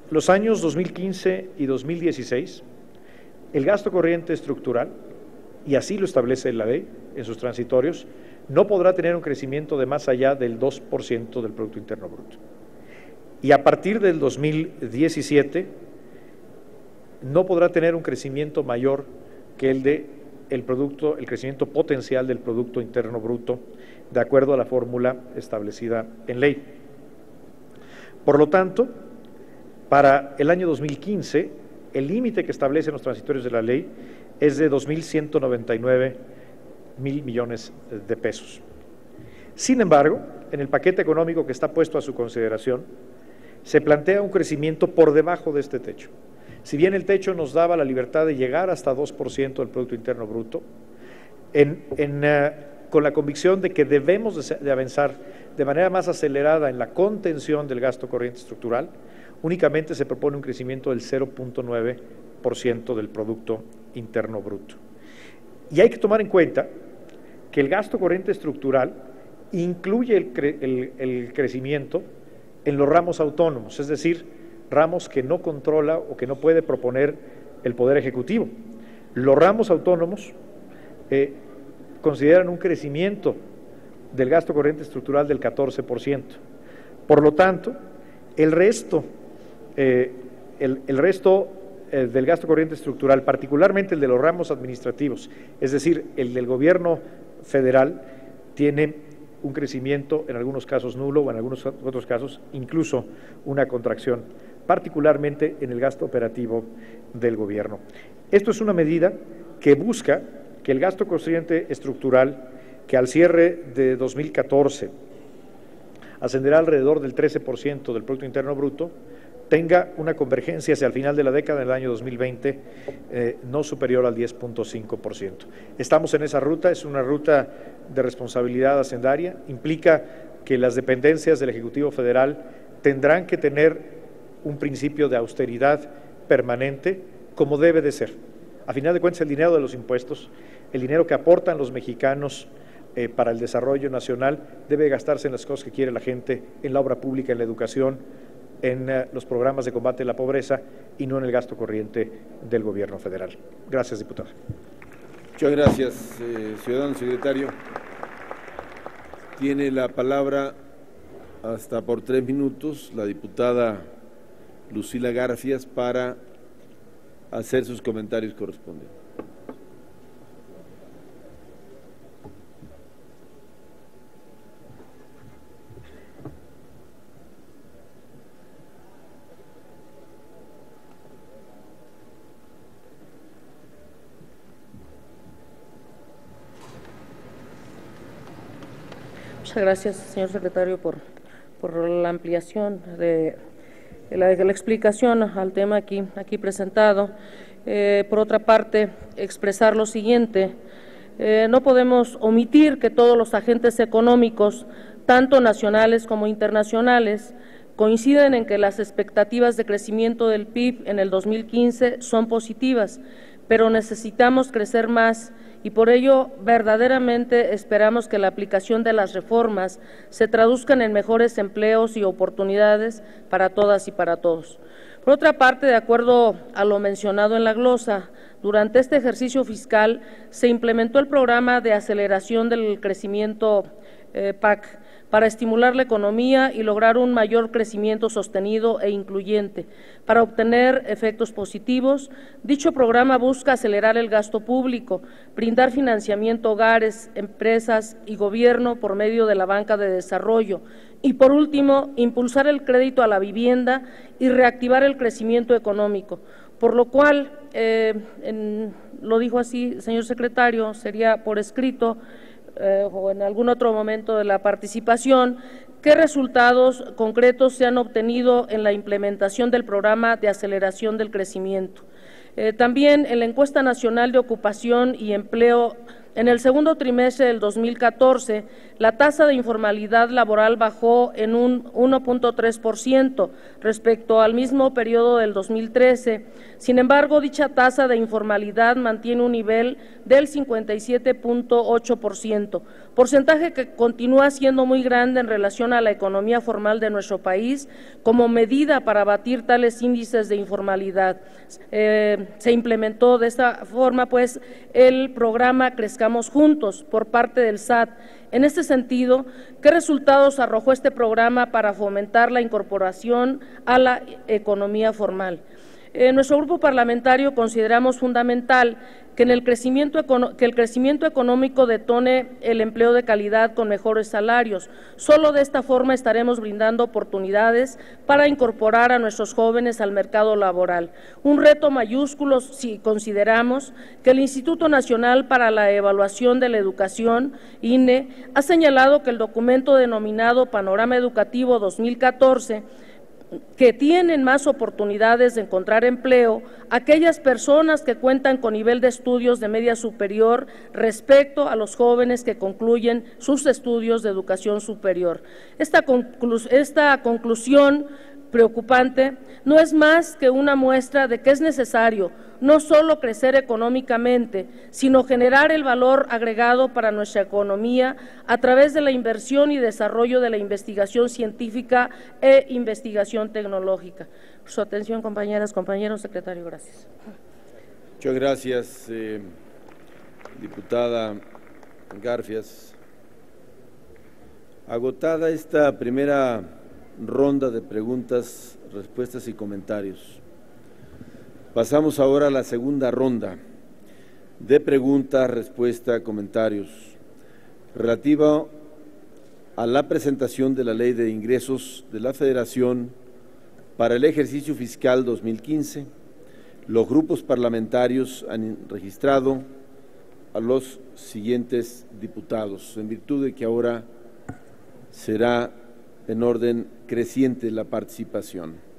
los años 2015 y 2016, el gasto corriente estructural, y así lo establece la ley en sus transitorios, no podrá tener un crecimiento de más allá del 2% del Producto Interno Bruto. y a partir del 2017 no podrá tener un crecimiento mayor que el crecimiento potencial del Producto Interno Bruto, de acuerdo a la fórmula establecida en ley. Por lo tanto, para el año 2015, el límite que establecen los transitorios de la ley es de 2.199 mil millones de pesos. Sin embargo, en el paquete económico que está puesto a su consideración, se plantea un crecimiento por debajo de este techo. Si bien el techo nos daba la libertad de llegar hasta 2% del Producto Interno Bruto, con la convicción de que debemos de avanzar de manera más acelerada en la contención del gasto corriente estructural, únicamente se propone un crecimiento del 0.9% del Producto Interno Bruto. Y hay que tomar en cuenta que el gasto corriente estructural incluye el crecimiento en los ramos autónomos, es decir, ramos que no controla o que no puede proponer el Poder Ejecutivo. Los ramos autónomos consideran un crecimiento del gasto corriente estructural del 14%. Por lo tanto, el resto del gasto corriente estructural, particularmente el de los ramos administrativos, es decir, el del gobierno federal, tiene un crecimiento en algunos casos nulo o en algunos otros casos incluso una contracción, particularmente en el gasto operativo del gobierno. Esto es una medida que busca que el gasto corriente estructural, que al cierre de 2014 ascenderá alrededor del 13% del Producto Interno Bruto, tenga una convergencia hacia el final de la década, del año 2020, no superior al 10.5%. Estamos en esa ruta, es una ruta de responsabilidad hacendaria, implica que las dependencias del Ejecutivo Federal tendrán que tener un principio de austeridad permanente, como debe de ser. A final de cuentas, el dinero de los impuestos, el dinero que aportan los mexicanos para el desarrollo nacional, debe gastarse en las cosas que quiere la gente, en la obra pública, en la educación, en los programas de combate a la pobreza y no en el gasto corriente del gobierno federal. Gracias, diputado. Muchas gracias, ciudadano secretario. Tiene la palabra hasta por 3 minutos la diputada Lucila Garfias para hacer sus comentarios correspondientes. Muchas gracias, señor secretario, por la ampliación de la explicación al tema aquí presentado. Por otra parte, expresar lo siguiente: no podemos omitir que todos los agentes económicos, tanto nacionales como internacionales, coinciden en que las expectativas de crecimiento del PIB en el 2015 son positivas, pero necesitamos crecer más. Y por ello, verdaderamente esperamos que la aplicación de las reformas se traduzcan en mejores empleos y oportunidades para todas y para todos. Por otra parte, de acuerdo a lo mencionado en la glosa, durante este ejercicio fiscal se implementó el programa de aceleración del crecimiento PAC para estimular la economía y lograr un mayor crecimiento sostenido e incluyente. Para obtener efectos positivos, dicho programa busca acelerar el gasto público, brindar financiamiento a hogares, empresas y gobierno por medio de la banca de desarrollo y, por último, impulsar el crédito a la vivienda y reactivar el crecimiento económico. Por lo cual, lo dijo así, señor secretario, sería por escrito, o en algún otro momento de la participación, ¿qué resultados concretos se han obtenido en la implementación del programa de aceleración del crecimiento? También en la encuesta nacional de ocupación y empleo, en el segundo trimestre del 2014, la tasa de informalidad laboral bajó en un 1.3% respecto al mismo periodo del 2013. Sin embargo, dicha tasa de informalidad mantiene un nivel del 57.8%, porcentaje que continúa siendo muy grande en relación a la economía formal de nuestro país. Como medida para abatir tales índices de informalidad, se implementó de esta forma, pues, el programa Crezcamos crezcamos juntos por parte del SAT. En este sentido, ¿qué resultados arrojó este programa para fomentar la incorporación a la economía formal? En nuestro grupo parlamentario consideramos fundamental que el crecimiento económico detone el empleo de calidad con mejores salarios. Solo de esta forma estaremos brindando oportunidades para incorporar a nuestros jóvenes al mercado laboral. Un reto mayúsculo si consideramos que el Instituto Nacional para la Evaluación de la Educación, INE, ha señalado que el documento denominado Panorama Educativo 2014 que tienen más oportunidades de encontrar empleo aquellas personas que cuentan con nivel de estudios de media superior respecto a los jóvenes que concluyen sus estudios de educación superior. Esta conclusión preocupante no es más que una muestra de que es necesario no solo crecer económicamente, sino generar el valor agregado para nuestra economía a través de la inversión y desarrollo de la investigación científica e investigación tecnológica. Por su atención, compañeras, compañeros, secretario, gracias. Muchas gracias, diputada Garfias. Agotada esta primera ronda de preguntas, respuestas y comentarios. Pasamos ahora a la segunda ronda de preguntas, respuestas, comentarios, relativa a la presentación de la Ley de Ingresos de la Federación para el ejercicio fiscal 2015. Los grupos parlamentarios han registrado a los siguientes diputados, en virtud de que ahora será en orden creciente la participación.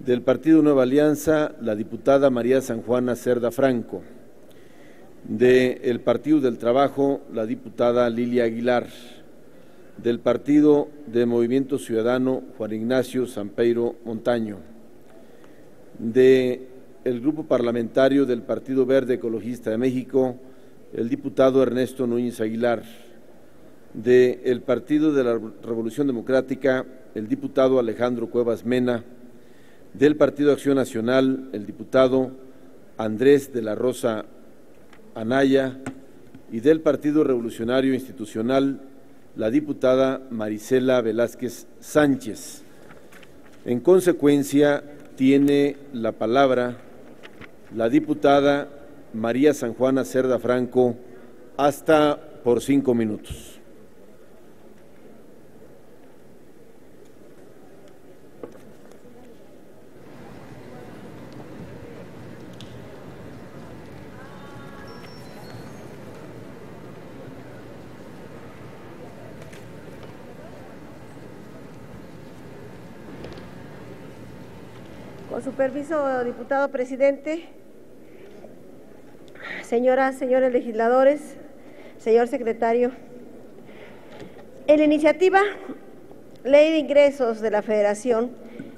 Del Partido Nueva Alianza, la diputada María San Juana Cerda Franco. Del Partido del Trabajo, la diputada Lilia Aguilar. Del Partido de Movimiento Ciudadano, Juan Ignacio Sampeiro Montaño. Del Grupo Parlamentario del Partido Verde Ecologista de México, el diputado Ernesto Núñez Aguilar. Del Partido de la Revolución Democrática, el diputado Alejandro Cuevas Mena. Del Partido Acción Nacional, el diputado Andrés de la Rosa Anaya, y del Partido Revolucionario Institucional, la diputada Marisela Velázquez Sánchez. En consecuencia, tiene la palabra la diputada María San Juana Cerda Franco, hasta por 5 minutos. Con su permiso, diputado presidente, señoras, señores legisladores, señor secretario, en la iniciativa Ley de Ingresos de la Federación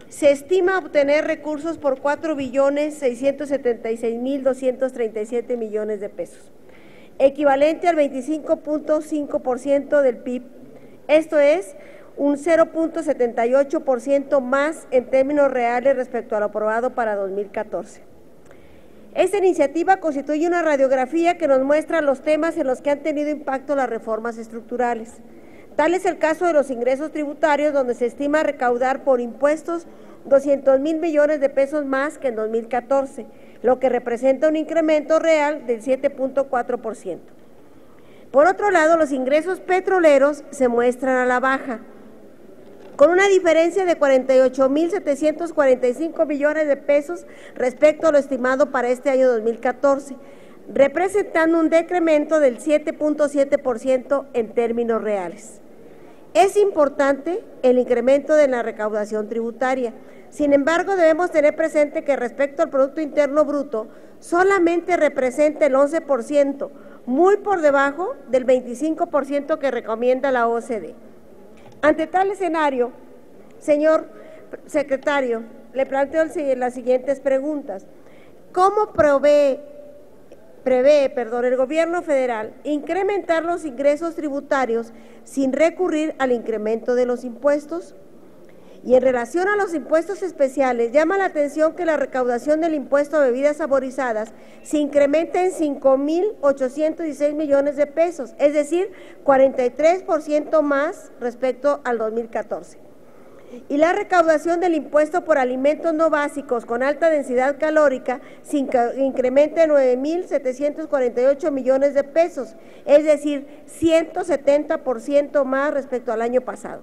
se estima obtener recursos por 4.676.237 millones de pesos, equivalente al 25.5% del PIB, esto es un 0.78% más en términos reales respecto a lo aprobado para 2014. Esta iniciativa constituye una radiografía que nos muestra los temas en los que han tenido impacto las reformas estructurales. Tal es el caso de los ingresos tributarios, donde se estima recaudar por impuestos 200.000 millones de pesos más que en 2014, lo que representa un incremento real del 7.4%. Por otro lado, los ingresos petroleros se muestran a la baja, con una diferencia de 48.745 millones de pesos respecto a lo estimado para este año 2014, representando un decremento del 7.7% en términos reales. Es importante el incremento de la recaudación tributaria. Sin embargo, debemos tener presente que respecto al Producto Interno Bruto, solamente representa el 11%, muy por debajo del 25% que recomienda la OCDE. Ante tal escenario, señor secretario, le planteo las siguientes preguntas. ¿Cómo prevé el Gobierno federal incrementar los ingresos tributarios sin recurrir al incremento de los impuestos? Y en relación a los impuestos especiales, llama la atención que la recaudación del impuesto a bebidas saborizadas se incrementa en 5.816 millones de pesos, es decir, 43% más respecto al 2014. Y la recaudación del impuesto por alimentos no básicos con alta densidad calórica se incrementa en 9.748 millones de pesos, es decir, 170% más respecto al año pasado.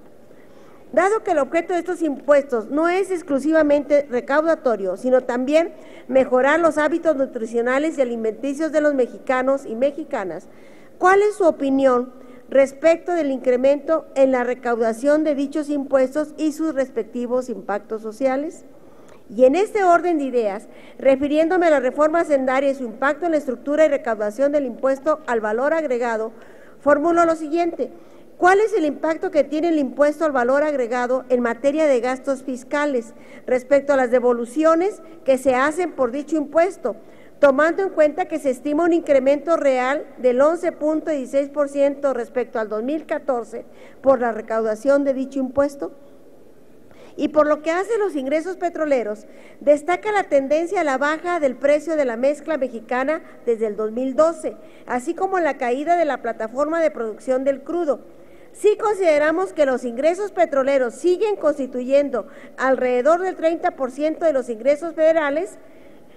Dado que el objeto de estos impuestos no es exclusivamente recaudatorio, sino también mejorar los hábitos nutricionales y alimenticios de los mexicanos y mexicanas, ¿cuál es su opinión respecto del incremento en la recaudación de dichos impuestos y sus respectivos impactos sociales? Y en este orden de ideas, refiriéndome a la reforma hacendaria y su impacto en la estructura y recaudación del impuesto al valor agregado, formulo lo siguiente: ¿cuál es el impacto que tiene el impuesto al valor agregado en materia de gastos fiscales respecto a las devoluciones que se hacen por dicho impuesto, tomando en cuenta que se estima un incremento real del 11.16% respecto al 2014 por la recaudación de dicho impuesto? Y por lo que hace a los ingresos petroleros, destaca la tendencia a la baja del precio de la mezcla mexicana desde el 2012, así como la caída de la plataforma de producción del crudo. Si consideramos que los ingresos petroleros siguen constituyendo alrededor del 30% de los ingresos federales,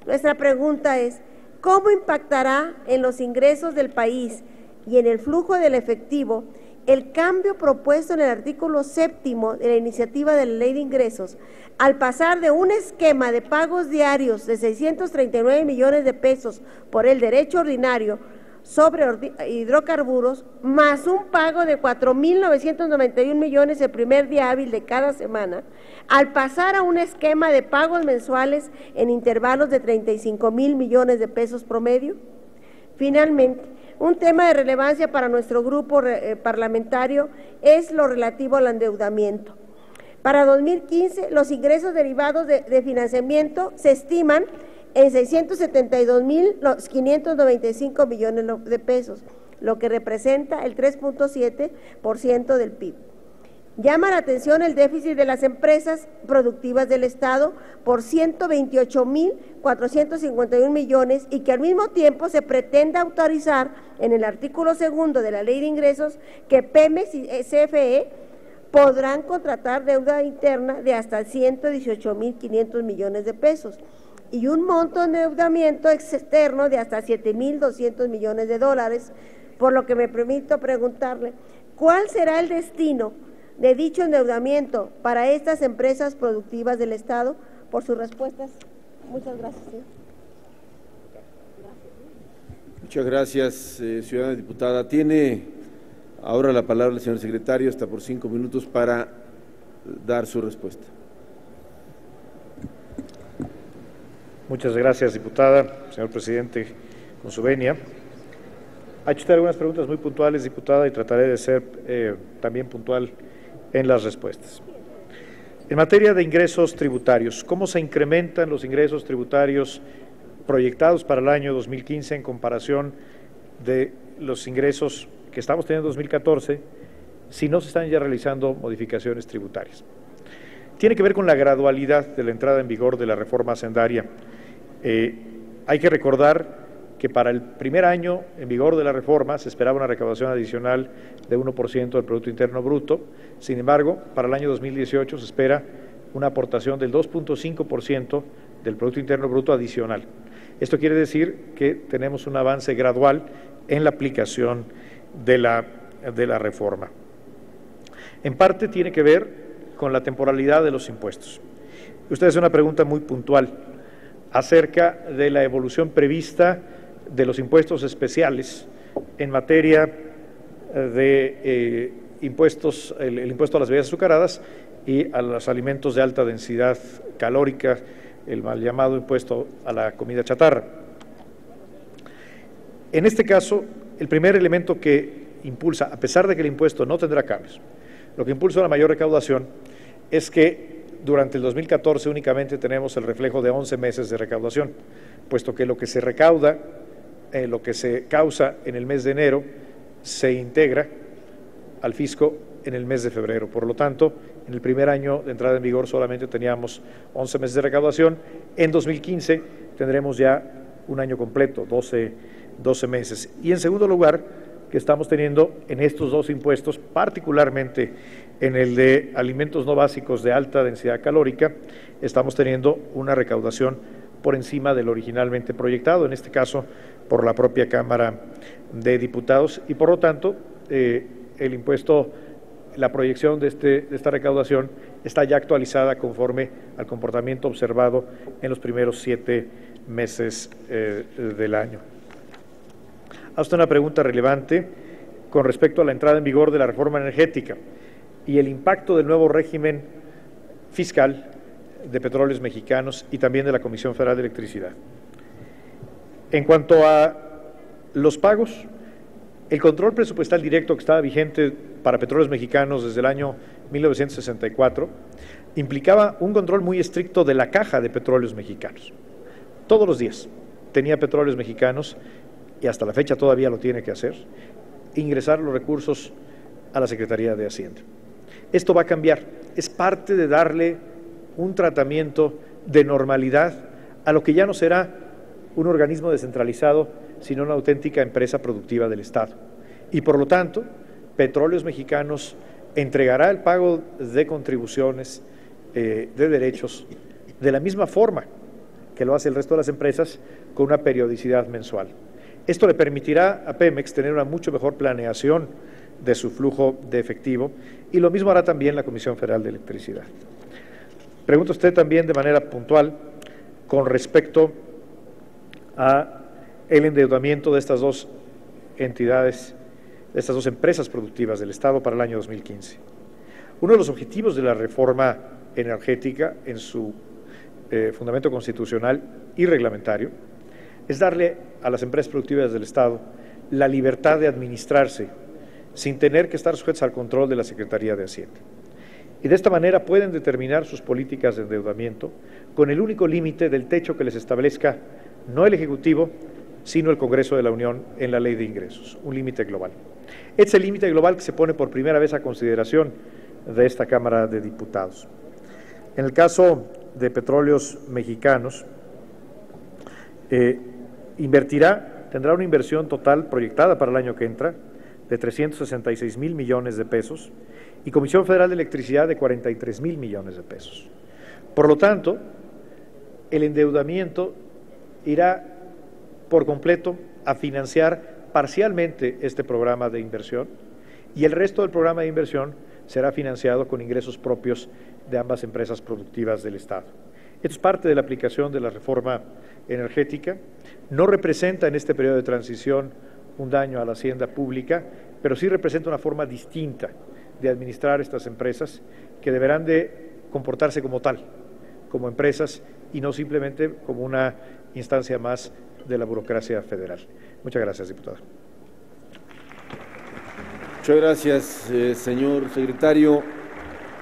nuestra pregunta es: ¿cómo impactará en los ingresos del país y en el flujo del efectivo el cambio propuesto en el artículo 7º de la iniciativa de la Ley de Ingresos, al pasar de un esquema de pagos diarios de 639 millones de pesos por el derecho ordinario sobre hidrocarburos, más un pago de 4.991 millones el primer día hábil de cada semana, al pasar a un esquema de pagos mensuales en intervalos de 35.000 millones de pesos promedio? Finalmente, un tema de relevancia para nuestro grupo parlamentario es lo relativo al endeudamiento. Para 2015, los ingresos derivados de financiamiento se estiman en 672.595 millones de pesos, lo que representa el 3.7% del PIB. Llama la atención el déficit de las empresas productivas del Estado por 128.451 millones y que al mismo tiempo se pretenda autorizar en el artículo 2 de la Ley de Ingresos que Pemex y CFE podrán contratar deuda interna de hasta 118.500 millones de pesos y un monto de endeudamiento externo de hasta 7.200 millones de dólares, por lo que me permito preguntarle, ¿cuál será el destino de dicho endeudamiento para estas empresas productivas del Estado? Por sus respuestas. Muchas gracias, señor. Muchas gracias, ciudadana diputada. Tiene ahora la palabra el señor secretario, hasta por 5 minutos, para dar su respuesta. Muchas gracias, diputada. Señor presidente, con su venia. Ha hecho usted algunas preguntas muy puntuales, diputada, y trataré de ser también puntual en las respuestas. En materia de ingresos tributarios, ¿cómo se incrementan los ingresos tributarios proyectados para el año 2015 en comparación de los ingresos que estamos teniendo en 2014 si no se están ya realizando modificaciones tributarias? Tiene que ver con la gradualidad de la entrada en vigor de la reforma hacendaria. Hay que recordar que para el primer año en vigor de la reforma se esperaba una recaudación adicional de 1% del Producto Interno Bruto. Sin embargo, para el año 2018 se espera una aportación del 2.5% del Producto Interno Bruto adicional. Esto quiere decir que tenemos un avance gradual en la aplicación de la reforma. En parte tiene que ver con la temporalidad de los impuestos. Usted hace una pregunta muy puntual acerca de la evolución prevista de los impuestos especiales en materia de impuestos, el impuesto a las bebidas azucaradas y a los alimentos de alta densidad calórica, el mal llamado impuesto a la comida chatarra. En este caso, el primer elemento que impulsa, a pesar de que el impuesto no tendrá cambios, lo que impulsa la mayor recaudación es que durante el 2014 únicamente tenemos el reflejo de 11 meses de recaudación, puesto que lo que se recauda, lo que se causa en el mes de enero, se integra al fisco en el mes de febrero. Por lo tanto, En el primer año de entrada en vigor solamente teníamos 11 meses de recaudación. En 2015 tendremos ya un año completo, 12 meses. Y en segundo lugar, que estamos teniendo en estos dos impuestos, particularmente en el de alimentos no básicos de alta densidad calórica, estamos teniendo una recaudación por encima del originalmente proyectado, en este caso por la propia Cámara de Diputados, y por lo tanto el impuesto, la proyección de esta recaudación está ya actualizada conforme al comportamiento observado en los primeros 7 meses del año. Hace usted una pregunta relevante con respecto a la entrada en vigor de la reforma energética y el impacto del nuevo régimen fiscal de Petróleos Mexicanos y también de la Comisión Federal de Electricidad. En cuanto a los pagos, el control presupuestal directo que estaba vigente para Petróleos Mexicanos desde el año 1964 implicaba un control muy estricto de la caja de Petróleos Mexicanos. Todos los días tenía Petróleos Mexicanos, y hasta la fecha todavía lo tiene que hacer, ingresar los recursos a la Secretaría de Hacienda. Esto va a cambiar, es parte de darle un tratamiento de normalidad a lo que ya no será un organismo descentralizado, sino una auténtica empresa productiva del Estado. Y por lo tanto, Petróleos Mexicanos entregará el pago de contribuciones, de derechos, de la misma forma que lo hace el resto de las empresas, con una periodicidad mensual. Esto le permitirá a Pemex tener una mucho mejor planeación de su flujo de efectivo, y lo mismo hará también la Comisión Federal de Electricidad. Pregunta usted también de manera puntual con respecto a el endeudamiento de estas dos entidades, de estas dos empresas productivas del Estado para el año 2015. Uno de los objetivos de la reforma energética en su fundamento constitucional y reglamentario es darle a las empresas productivas del Estado la libertad de administrarse sin tener que estar sujetas al control de la Secretaría de Hacienda. Y de esta manera pueden determinar sus políticas de endeudamiento con el único límite del techo que les establezca no el Ejecutivo, sino el Congreso de la Unión en la Ley de Ingresos, un límite global. Este es el límite global que se pone por primera vez a consideración de esta Cámara de Diputados. En el caso de Petróleos Mexicanos, tendrá una inversión total proyectada para el año que entra de 366,000 millones de pesos y Comisión Federal de Electricidad de 43,000 millones de pesos. Por lo tanto, el endeudamiento irá por completo a financiar parcialmente este programa de inversión, y el resto del programa de inversión será financiado con ingresos propios de ambas empresas productivas del Estado. Esto es parte de la aplicación de la reforma energética. No representa en este periodo de transición un daño a la hacienda pública, pero sí representa una forma distinta de administrar estas empresas, que deberán de comportarse como tal, como empresas, y no simplemente como una instancia más de la burocracia federal. Muchas gracias, diputado. Muchas gracias, señor secretario.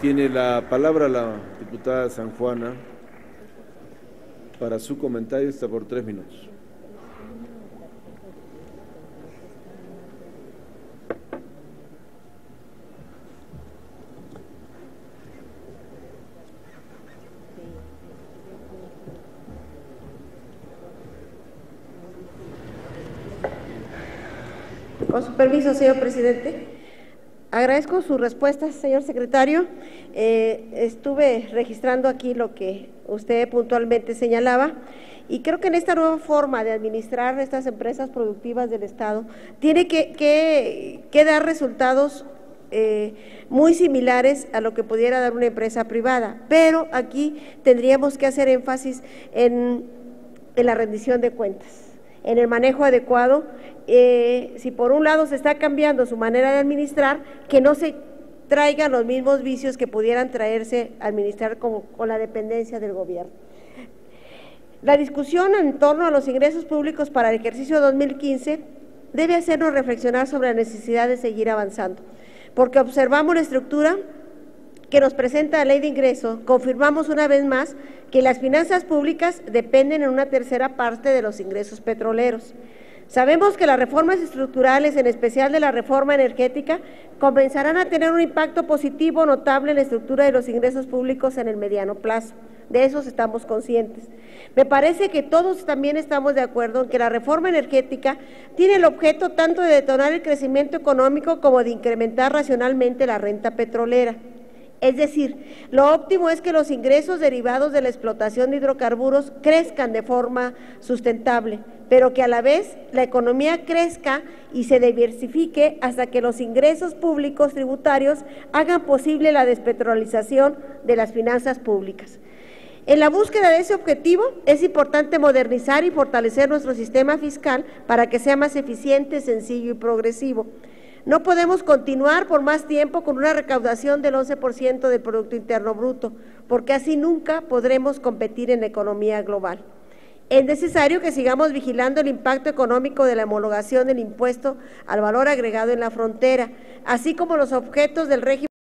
Tiene la palabra la diputada San Juana para su comentario, está por 3 minutos. Con su permiso, señor presidente. Agradezco sus respuestas, señor secretario. Estuve registrando aquí lo que usted puntualmente señalaba, y creo que en esta nueva forma de administrar estas empresas productivas del Estado tiene que dar resultados muy similares a lo que pudiera dar una empresa privada, pero aquí tendríamos que hacer énfasis en la rendición de cuentas, en el manejo adecuado. Si por un lado se está cambiando su manera de administrar, que no se traigan los mismos vicios que pudieran traerse a administrar con la dependencia del gobierno. La discusión en torno a los ingresos públicos para el ejercicio 2015 debe hacernos reflexionar sobre la necesidad de seguir avanzando, porque observamos la estructura que nos presenta la Ley de Ingresos, confirmamos una vez más que las finanzas públicas dependen en una tercera parte de los ingresos petroleros. Sabemos que las reformas estructurales, en especial de la reforma energética, comenzarán a tener un impacto positivo notable en la estructura de los ingresos públicos en el mediano plazo. De eso estamos conscientes. Me parece que todos también estamos de acuerdo en que la reforma energética tiene el objeto tanto de detonar el crecimiento económico como de incrementar racionalmente la renta petrolera. Es decir, lo óptimo es que los ingresos derivados de la explotación de hidrocarburos crezcan de forma sustentable, pero que a la vez la economía crezca y se diversifique hasta que los ingresos públicos tributarios hagan posible la despetrolización de las finanzas públicas. En la búsqueda de ese objetivo es importante modernizar y fortalecer nuestro sistema fiscal para que sea más eficiente, sencillo y progresivo. No podemos continuar por más tiempo con una recaudación del 11% del Producto Interno Bruto, porque así nunca podremos competir en la economía global. Es necesario que sigamos vigilando el impacto económico de la homologación del impuesto al valor agregado en la frontera, así como los objetos del régimen